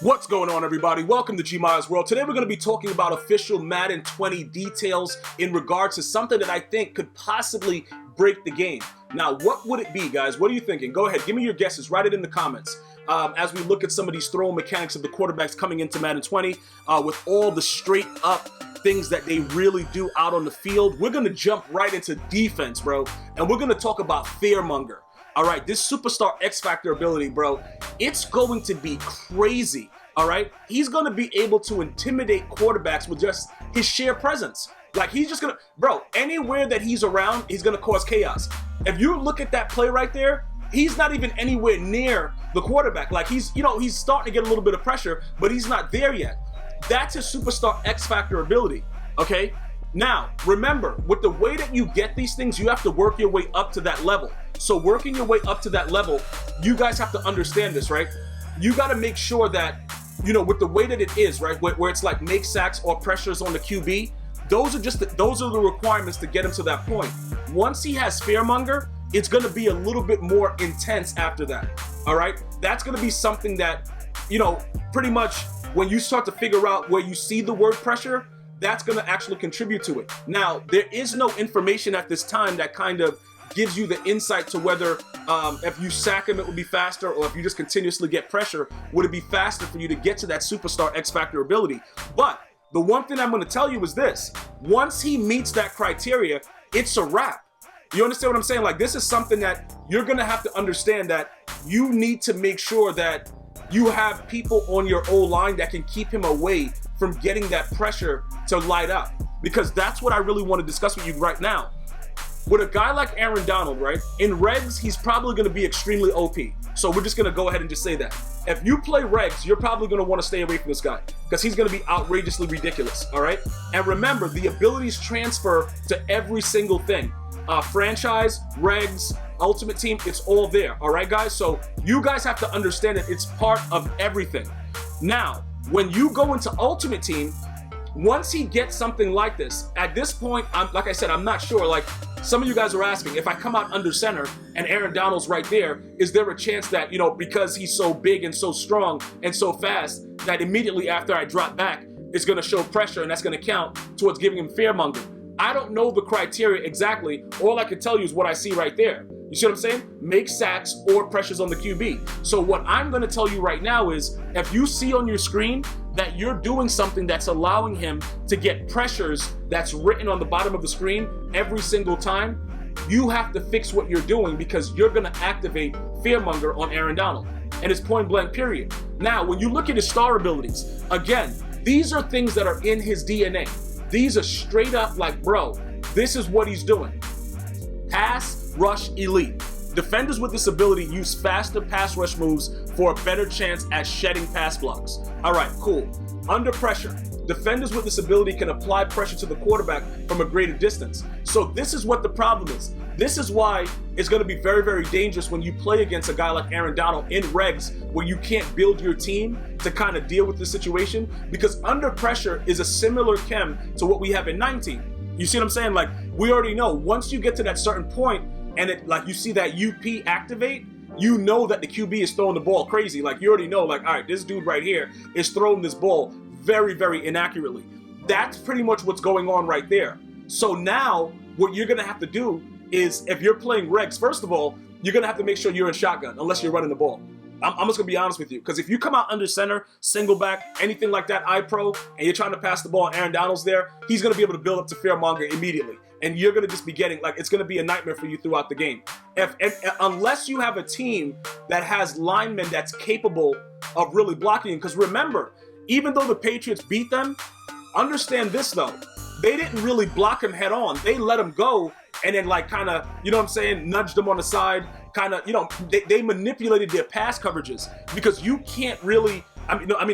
What's going on, everybody? Welcome to GmiasWorld. Today we're going to be talking about official Madden 20 details in regards to something that I think could possibly break the game. Now, what would it be, guys? What are you thinking? Go ahead, give me your guesses. Write it in the comments. As we look at some of these throwing mechanics of the quarterbacks coming into Madden 20, with all the straight up things that they really do out on the field, we're going to jump right into defense, bro. And we're going to talk about fearmonger. All right, this superstar X Factor ability, bro, it's going to be crazy, all right? He's going to be able to intimidate quarterbacks with just his sheer presence. Like, he's just going to, bro, anywhere that he's around, he's going to cause chaos. If you look at that play right there, he's not even anywhere near the quarterback. Like, he's starting to get a little bit of pressure, but he's not there yet. That's his superstar X Factor ability, okay? Now, remember, with the way that you get these things, you have to work your way up to that level. So working your way up to that level, you guys have to understand this, right? You got to make sure that, with the way that it is, right, where it's like make sacks or pressures on the QB, those are the requirements to get him to that point. Once he has fearmonger, it's going to be a little bit more intense after that, all right? That's going to be something that, pretty much when you start to figure out where you see the word pressure, that's going to actually contribute to it. Now, there is no information at this time that kind of gives you the insight to whether if you sack him, it would be faster, or if you just continuously get pressure, would it be faster for you to get to that superstar X Factor ability. But the one thing I'm going to tell you is this: once he meets that criteria, it's a wrap. You understand what I'm saying? Like, this is something that you're going to have to understand, that you need to make sure that you have people on your O-line that can keep him away from getting that pressure to light up. Because that's what I really want to discuss with you right now. With a guy like Aaron Donald, right, in regs, he's probably going to be extremely OP. So we're just going to go ahead and just say that. If you play regs, you're probably going to want to stay away from this guy because he's going to be outrageously ridiculous, all right? And remember, the abilities transfer to every single thing. Franchise, regs, ultimate team, it's all there, all right, guys? So you guys have to understand that it's part of everything. Now, when you go into ultimate team, once he gets something like this, at this point, like I said, I'm not sure. Like, some of you guys are asking, if I come out under center and Aaron Donald's right there, is there a chance that, because he's so big and so strong and so fast, that immediately after I drop back, it's going to show pressure and that's going to count towards giving him fearmonger? I don't know the criteria exactly. All I can tell you is what I see right there. You see what I'm saying? Make sacks or pressures on the QB. So what I'm going to tell you right now is, if you see on your screen that you're doing something that's allowing him to get pressures that's written on the bottom of the screen every single time, you have to fix what you're doing, because you're going to activate fearmonger on Aaron Donald. And it's point blank, period. Now, when you look at his star abilities, again, these are things that are in his DNA. These are straight up like, bro, this is what he's doing. Pass rush elite. Defenders with this ability use faster pass rush moves for a better chance at shedding pass blocks. All right, cool. Under pressure, defenders with this ability can apply pressure to the quarterback from a greater distance. So this is what the problem is. This is why it's going to be very, very dangerous when you play against a guy like Aaron Donald in regs, where you can't build your team to kind of deal with the situation, because under pressure is a similar chem to what we have in 19. You see what I'm saying? Like, we already know once you get to that certain point and it, like, you see that UP activate, you know that the QB is throwing the ball crazy. Like, you already know, like, all right, this dude right here is throwing this ball very, very inaccurately. That's pretty much what's going on right there. So now what you're going to have to do is, if you're playing regs, first of all, you're going to have to make sure you're in shotgun unless you're running the ball. I'm just going to be honest with you, because if you come out under center, single back, anything like that, I-Pro, and you're trying to pass the ball and Aaron Donald's there, he's going to be able to build up to fearmonger immediately. And you're going to just be getting, like, it's going to be a nightmare for you throughout the game. Unless you have a team that has linemen that's capable of really blocking. Because remember, even though the Patriots beat them, understand this though, they didn't really block him head on. They let him go and then, like, kind of, nudged him on the side, kind of, they manipulated their pass coverages, because you can't really,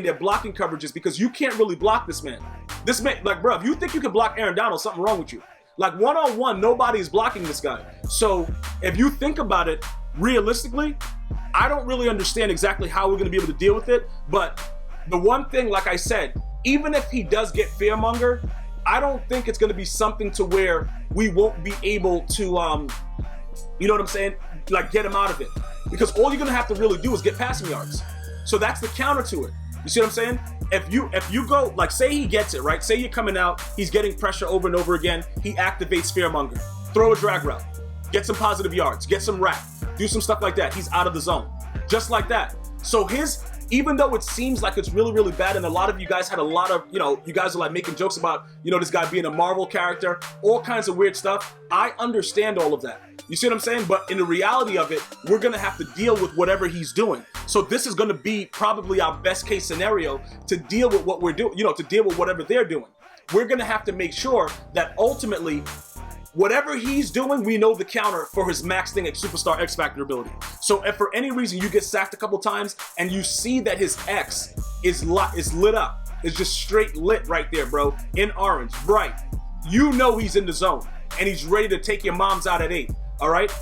their blocking coverages, because you can't really block this man. This man, like, bro, if you think you can block Aaron Donald, something wrong with you. Like, one-on-one, nobody's blocking this guy. So if you think about it realistically, I don't really understand exactly how we're going to be able to deal with it. But the one thing, like I said, even if he does get fearmonger, I don't think it's going to be something to where we won't be able to, you know what I'm saying? Like, get him out of it. Because all you're going to have to really do is get passing yards. So that's the counter to it. You see what I'm saying? If you go, like, say he gets it, right? Say you're coming out, he's getting pressure over and over again, he activates Fearmonger. Throw a drag route. Get some positive yards. Get some rack. Do some stuff like that. He's out of the zone. Just like that. So even though it seems like it's really, really bad, and a lot of you guys had a lot of, you guys are like making jokes about, this guy being a Marvel character, all kinds of weird stuff. I understand all of that. You see what I'm saying? But in the reality of it, we're going to have to deal with whatever he's doing. So this is going to be probably our best case scenario to deal with what we're doing, to deal with whatever they're doing. We're going to have to make sure that ultimately, whatever he's doing, we know the counter for his maxed at Superstar X Factor ability. So if for any reason you get sacked a couple times and you see that his X is lit up, it's just straight lit right there, bro, in orange, bright, you know he's in the zone and he's ready to take your moms out at 8, all right?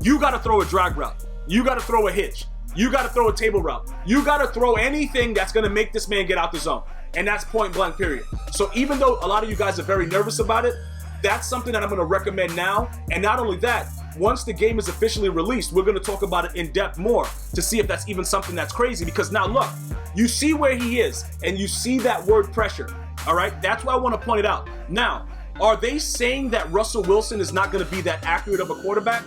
You got to throw a drag route. You got to throw a hitch. You got to throw a table route. You got to throw anything that's going to make this man get out the zone. And that's point blank, period. So even though a lot of you guys are very nervous about it, that's something that I'm going to recommend now. And not only that, once the game is officially released, we're going to talk about it in depth more to see if that's even something that's crazy. Because now look, you see where he is and you see that word pressure. All right. That's why I want to point it out. Now, are they saying that Russell Wilson is not going to be that accurate of a quarterback?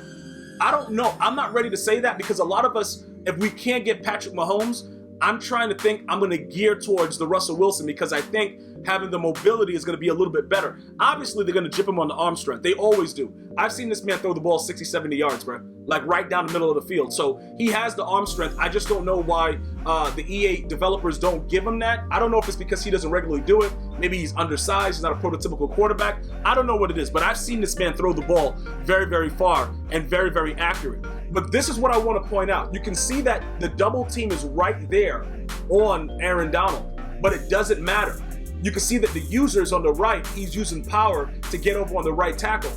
I don't know. I'm not ready to say that because a lot of us, if we can't get Patrick Mahomes, I'm trying to think I'm going to gear towards the Russell Wilson because I think having the mobility is going to be a little bit better. Obviously, they're going to jip him on the arm strength. They always do. I've seen this man throw the ball 60, 70 yards, bro. Like right down the middle of the field. So he has the arm strength. I just don't know why the EA developers don't give him that. I don't know if it's because he doesn't regularly do it. Maybe he's undersized. He's not a prototypical quarterback. I don't know what it is, but I've seen this man throw the ball very, very far and very, very accurate. But this is what I want to point out. You can see that the double team is right there on Aaron Donald, but it doesn't matter. You can see that the user's on the right, he's using power to get over on the right tackle.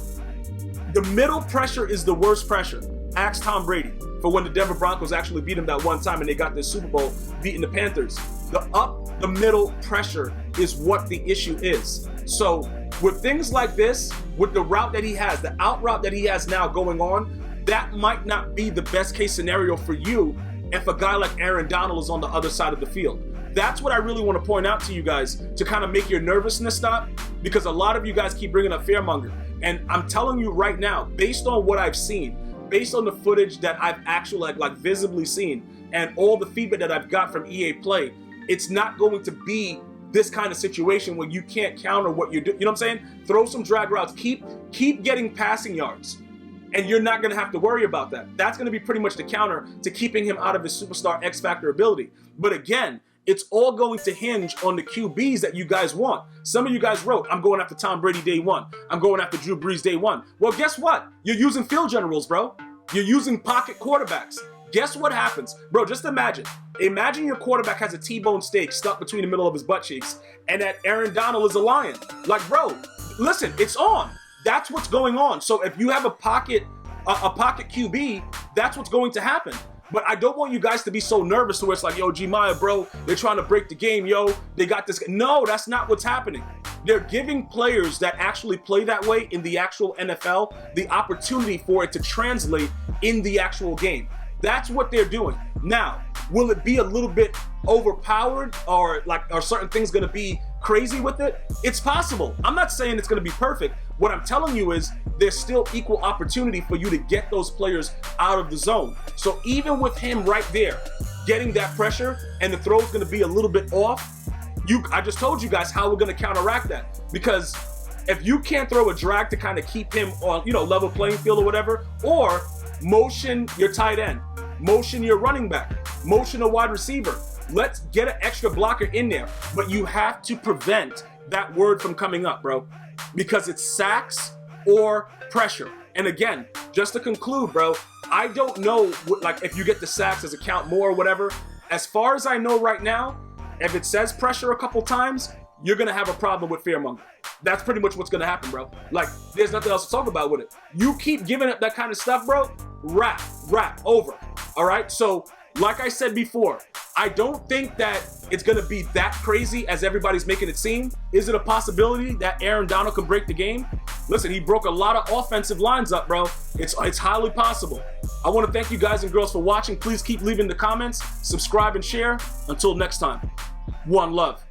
The middle pressure is the worst pressure. Ask Tom Brady for when the Denver Broncos actually beat him that one time and they got this Super Bowl beating the Panthers. The up the middle pressure is what the issue is. So with things like this, with the route that he has, the out route that he has now going on, that might not be the best case scenario for you if a guy like Aaron Donald is on the other side of the field. That's what I really want to point out to you guys to kind of make your nervousness stop, because a lot of you guys keep bringing up Fearmonger. And I'm telling you right now, based on what I've seen, based on the footage that I've actually like visibly seen and all the feedback that I've got from EA Play, it's not going to be this kind of situation where you can't counter what you're doing. You know what I'm saying? Throw some drag routes, keep getting passing yards. And you're not going to have to worry about that. That's going to be pretty much the counter to keeping him out of his Superstar X Factor ability. But again, it's all going to hinge on the QBs that you guys want. Some of you guys wrote, I'm going after Tom Brady day one. I'm going after Drew Brees day one. Well, guess what? You're using field generals, bro. You're using pocket quarterbacks. Guess what happens? Bro, just imagine. Imagine your quarterback has a T-bone steak stuck between the middle of his butt cheeks and that Aaron Donald is a lion. Like, bro, listen, it's on. That's what's going on. So if you have a pocket QB, that's what's going to happen. But I don't want you guys to be so nervous to where it's like, yo, Gmia, bro, they're trying to break the game, yo. They got this. No, that's not what's happening. They're giving players that actually play that way in the actual NFL the opportunity for it to translate in the actual game. That's what they're doing. Now, will it be a little bit overpowered or are certain things going to be crazy with it? It's possible. I'm not saying it's going to be perfect. What I'm telling you is there's still equal opportunity for you to get those players out of the zone. So even with him right there, getting that pressure and the throw is going to be a little bit off, I just told you guys how we're going to counteract that. Because if you can't throw a drag to kind of keep him on, level playing field or whatever, or motion your tight end, motion your running back, motion a wide receiver, let's get an extra blocker in there. But you have to prevent that word from coming up, bro, because it's sacks or pressure. And again, just to conclude, bro, I don't know if you get the sacks, does it count more or whatever? As far as I know right now, if it says pressure a couple times, you're going to have a problem with Fearmonger. That's pretty much what's going to happen, bro. There's nothing else to talk about with it. You keep giving up that kind of stuff, bro, wrap, over. All right? So, like I said before, I don't think that it's going to be that crazy as everybody's making it seem. Is it a possibility that Aaron Donald could break the game? Listen, he broke a lot of offensive lines up, bro. It's highly possible. I want to thank you guys and girls for watching. Please keep leaving the comments, subscribe, and share. Until next time. One love.